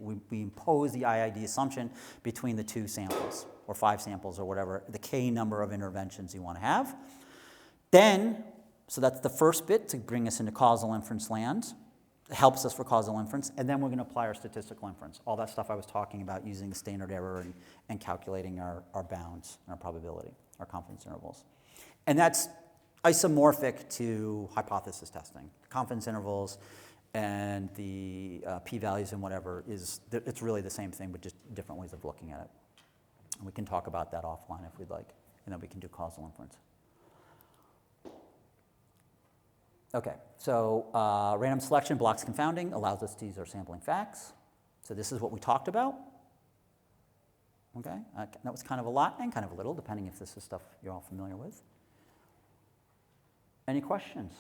We impose the IID assumption between the 2 samples, or 5 samples, or whatever, the K number of interventions you want to have. Then, so that's the first bit to bring us into causal inference land. It helps us for causal inference, and then we're going to apply our statistical inference. All that stuff I was talking about using the standard error and calculating our bounds, our probability, our confidence intervals. And that's isomorphic to hypothesis testing. Confidence intervals and the p-values and whatever it's really the same thing, but just different ways of looking at it. And we can talk about that offline if we'd like, and then we can do causal inference. Okay, so random selection blocks confounding, allows us to use our sampling facts. So this is what we talked about. Okay, that was kind of a lot and kind of a little, depending if this is stuff you're all familiar with. Any questions?